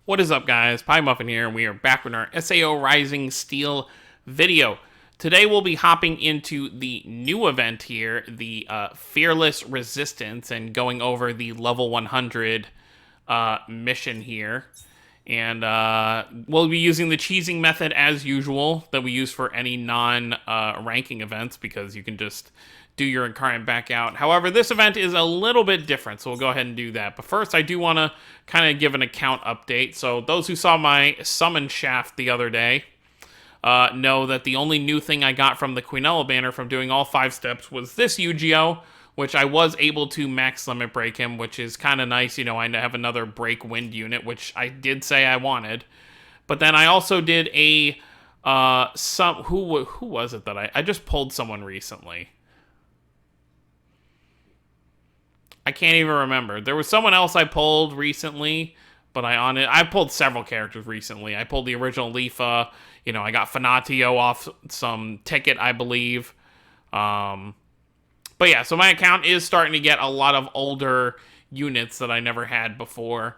What is up, guys? Pie Muffin here, and we are back with our SAO Rising Steel video. Today we'll be hopping into the new event here, the Fearless Resistance, and going over the level 100 mission here. And we'll be using the cheesing method as usual that we use for any non-ranking events, because you can just do your incarnate back out. However, this event is a little bit different, so we'll go ahead and do that. But first, I do want to kind of give an account update. So those who saw my summon shaft the other day know that the only new thing I got from the Quinella banner from doing all 5 steps was this Yu-Gi-Oh!, which I was able to max limit break him, which is kind of nice. You know, I have another break wind unit, which I did say I wanted. But then I also did a, who was it that I just pulled someone recently? I can't even remember. There was someone else I pulled recently, but I pulled several characters recently. I pulled the original Lifa. You know, I got Fanatio off some ticket, I believe. But yeah, so my account is starting to get a lot of older units that I never had before,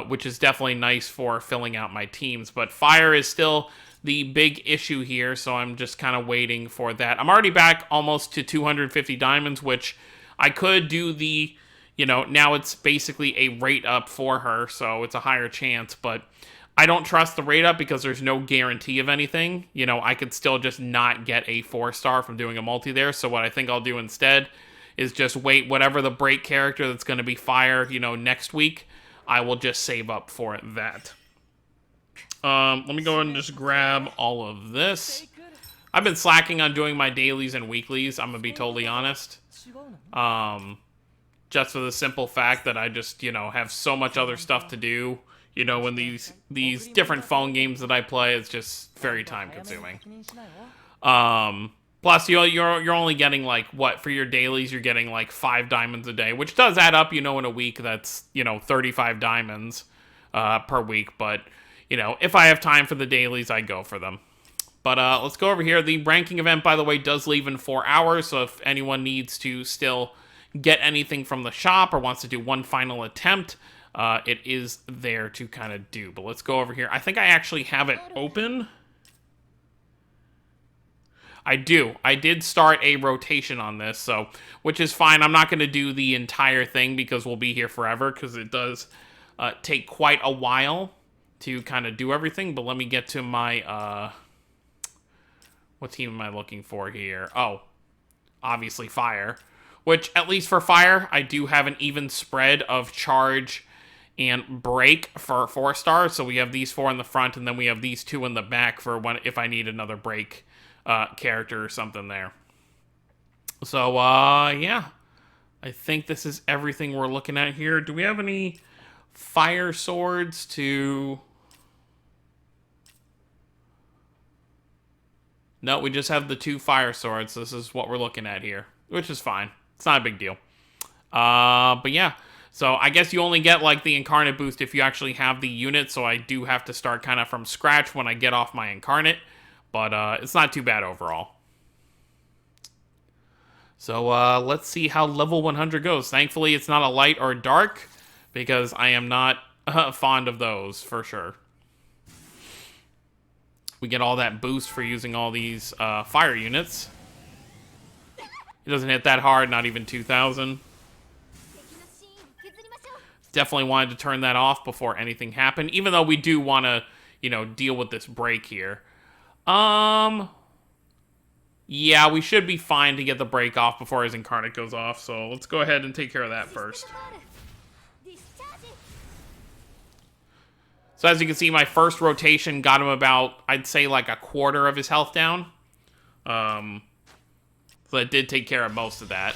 which is definitely nice for filling out my teams. But fire is still the big issue here, so I'm just kind of waiting for that. I'm already back almost to 250 diamonds, which I could do the, you know, now it's basically a rate up for her, so it's a higher chance, but I don't trust the rate up because there's no guarantee of anything. You know, I could still just not get a 4-star from doing a multi there, so what I think I'll do instead is just wait whatever the break character that's going to be fire, you know, next week, I will just save up for that. Let me go ahead and just grab all of this. I've been slacking on doing my dailies and weeklies, I'm going to be totally honest. Just for the simple fact that I just, you know, have so much other stuff to do. You know, when these different phone games that I play, it's just very time consuming. Plus, you're only getting, like, what, for your dailies, you're getting, like, 5 diamonds a day, which does add up, you know, in a week. That's, you know, 35 diamonds per week. But, you know, if I have time for the dailies, I go for them. But let's go over here. The ranking event, by the way, does leave in 4 hours, so if anyone needs to still get anything from the shop or wants to do one final attempt, it is there to kind of do. But let's go over here. I think I actually have it open. I do. I did start a rotation on this, so, which is fine. I'm not going to do the entire thing because we'll be here forever, because it does take quite a while to kind of do everything. But let me get to my, what team am I looking for here? Oh, obviously fire. Which, at least for fire, I do have an even spread of charge and break for 4 stars. So we have these 4 in the front, and then we have these 2 in the back for when, if I need another break character or something there. So, yeah. I think this is everything we're looking at here. Do we have any fire swords to... No, we just have the 2 fire swords. This is what we're looking at here, which is fine. It's not a big deal. But yeah, so I guess you only get, like, the incarnate boost if you actually have the unit, so I do have to start kind of from scratch when I get off my incarnate, but it's not too bad overall. So let's see how level 100 goes. Thankfully, it's not a light or dark, because I am not fond of those, for sure. We get all that boost for using all these fire units. It doesn't hit that hard, not even 2,000. Definitely wanted to turn that off before anything happened, even though we do want to, you know, deal with this break here. Yeah, we should be fine to get the break off before his incarnate goes off, so let's go ahead and take care of that first. So as you can see, my first rotation got him about, I'd say, like a quarter of his health down. So it did take care of most of that.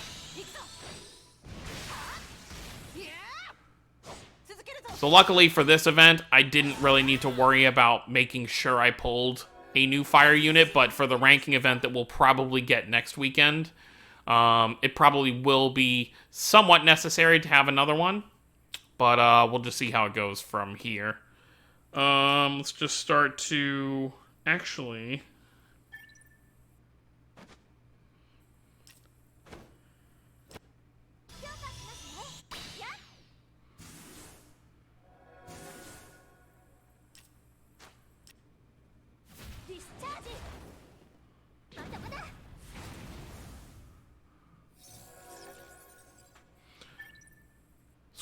So luckily for this event, I didn't really need to worry about making sure I pulled a new fire unit, but for the ranking event that we'll probably get next weekend, it probably will be somewhat necessary to have another one. But we'll just see how it goes from here. Let's just start to... Actually...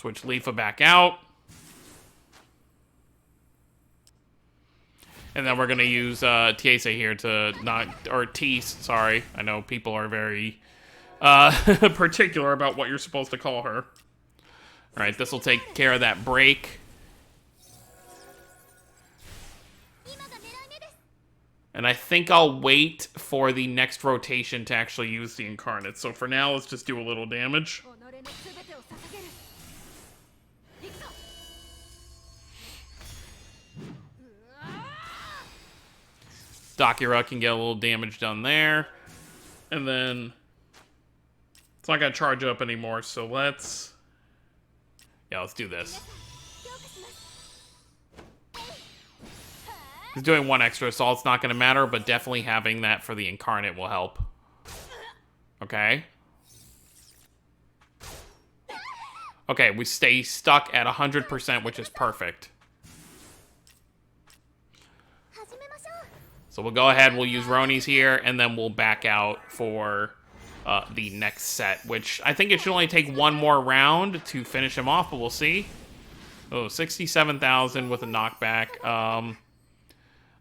Switch Leafa back out. And then we're going to use Tiese here to not... Or Tease, sorry. I know people are very particular about what you're supposed to call her. Alright, this will take care of that break. And I think I'll wait for the next rotation to actually use the Incarnate. So for now, let's just do a little damage. Dakira can get a little damage done there. And then it's not going to charge up anymore, so let's... Yeah, let's do this. He's doing one extra assault, it's not going to matter, but definitely having that for the Incarnate will help. Okay. Okay, we stay stuck at 100%, which is perfect. So we'll go ahead, we'll use Roni's here, and then we'll back out for the next set, which I think it should only take one more round to finish him off, but we'll see. Oh, 67,000 with a knockback. I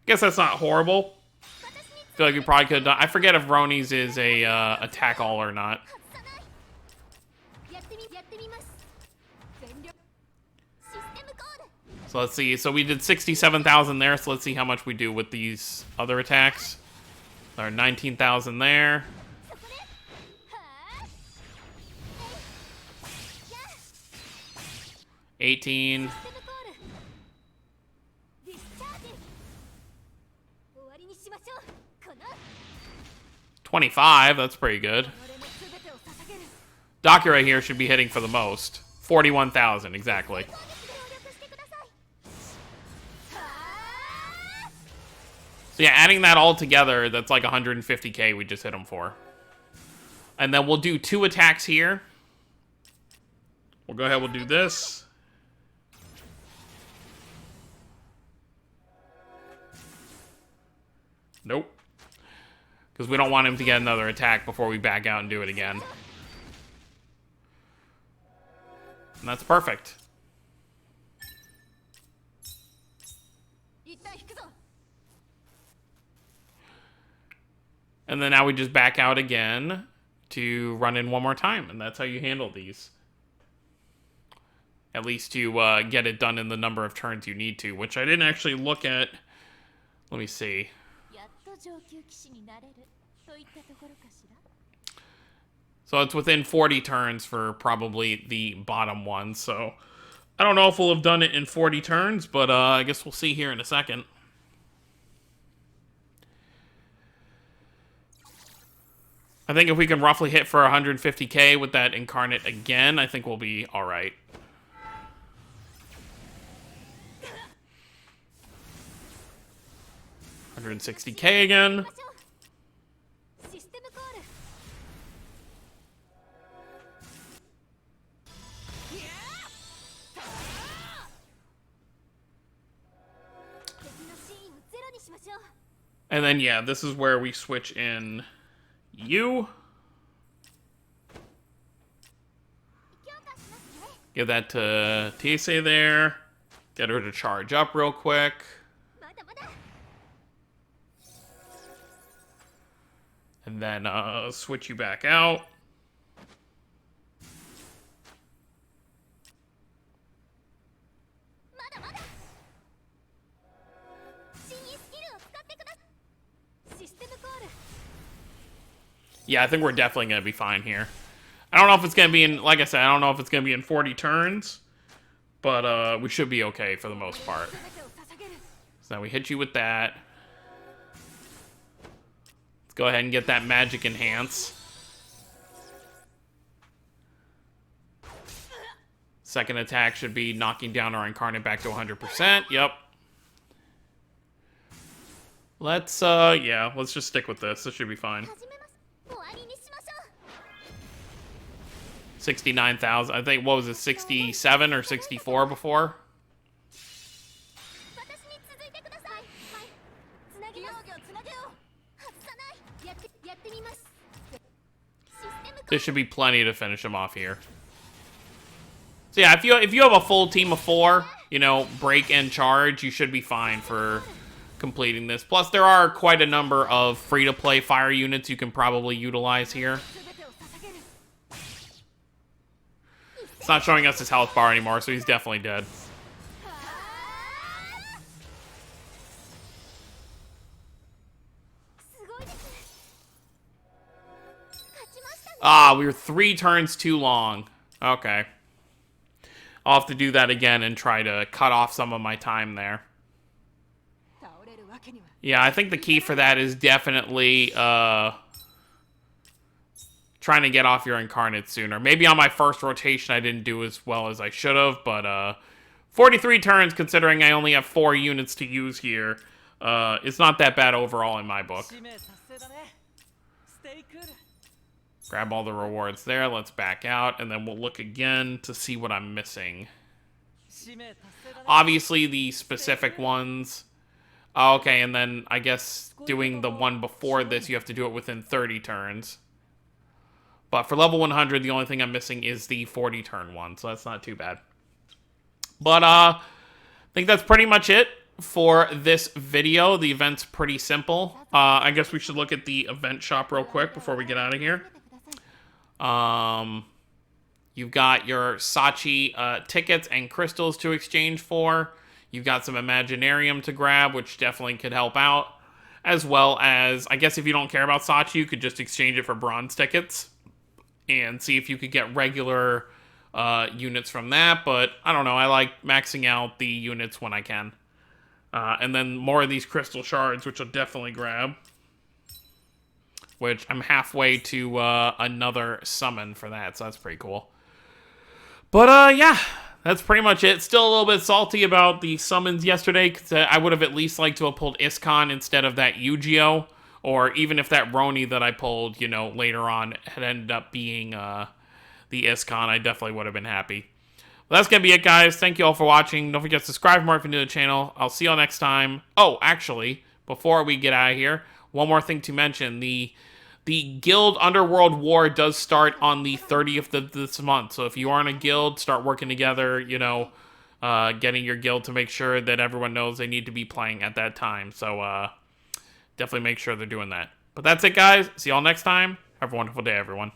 guess that's not horrible. I feel like we probably could have done... I forget if Roni's is a attack all or not. So let's see. So we did 67,000 there, so let's see how much we do with these other attacks. There are 19,000 there. $18. 25, that's pretty good. Docu right here should be hitting for the most. 41,000, exactly. So yeah, adding that all together, that's like 150k we just hit him for. And then we'll do 2 attacks here. We'll go ahead, we'll do this. Nope. Because we don't want him to get another attack before we back out and do it again. And that's perfect. And then now we just back out again to run in one more time. And that's how you handle these. At least to get it done in the number of turns you need to, which I didn't actually look at. Let me see. So it's within 40 turns for probably the bottom one. So I don't know if we'll have done it in 40 turns, but I guess we'll see here in a second. I think if we can roughly hit for 150k with that Incarnate again, I think we'll be alright. $160k again. And then, yeah, this is where we switch in you. Give that to Tiese there. Get her to charge up real quick. And then switch you back out. Yeah, I think we're definitely going to be fine here. I don't know if it's going to be in, like I said, I don't know if it's going to be in 40 turns. But we should be okay for the most part. So now we hit you with that. Let's go ahead and get that magic enhance. Second attack should be knocking down our Incarnate back to 100%. Yep. Let's, yeah, let's just stick with this. This should be fine. 69,000. I think, what was it, 67 or 64 before? This should be plenty to finish him off here. So yeah, if you have a full team of 4, you know, break and charge, you should be fine for completing this. Plus, there are quite a number of free-to-play fire units you can probably utilize here. It's not showing us his health bar anymore, so he's definitely dead. Ah, we were 3 turns too long. Okay. I'll have to do that again and try to cut off some of my time there. Yeah, I think the key for that is definitely trying to get off your incarnate sooner. Maybe on my first rotation I didn't do as well as I should have, but 43 turns considering I only have 4 units to use here. It's not that bad overall in my book. Grab all the rewards there, let's back out, and then we'll look again to see what I'm missing. Obviously the specific ones. Oh, okay, and then I guess doing the one before this, you have to do it within 30 turns. But for level 100, the only thing I'm missing is the 40 turn one, so that's not too bad. But I think that's pretty much it for this video. The event's pretty simple. I guess we should look at the event shop real quick before we get out of here. You've got your Sachi tickets and crystals to exchange for. You've got some Imaginarium to grab, which definitely could help out. As well as, I guess if you don't care about Sachi, you could just exchange it for bronze tickets. And see if you could get regular units from that. But, I don't know, I like maxing out the units when I can. And then more of these crystal shards, which I'll definitely grab. Which I'm halfway to another summon for that, so that's pretty cool. But, yeah, that's pretty much it. Still a little bit salty about the summons yesterday, because I would have at least liked to have pulled Iskon instead of that Yu-Gi-Oh! Or even if that Roni that I pulled, you know, later on had ended up being the Iskon, I definitely would have been happy. Well, that's going to be it, guys. Thank you all for watching. Don't forget to subscribe for more if you're new to the channel. I'll see you all next time. Oh, actually, before we get out of here, one more thing to mention. The Guild Underworld War does start on the 30th of this month. So if you are in a guild, start working together, you know, getting your guild to make sure that everyone knows they need to be playing at that time. So definitely make sure they're doing that. But that's it, guys. See you all next time. Have a wonderful day, everyone.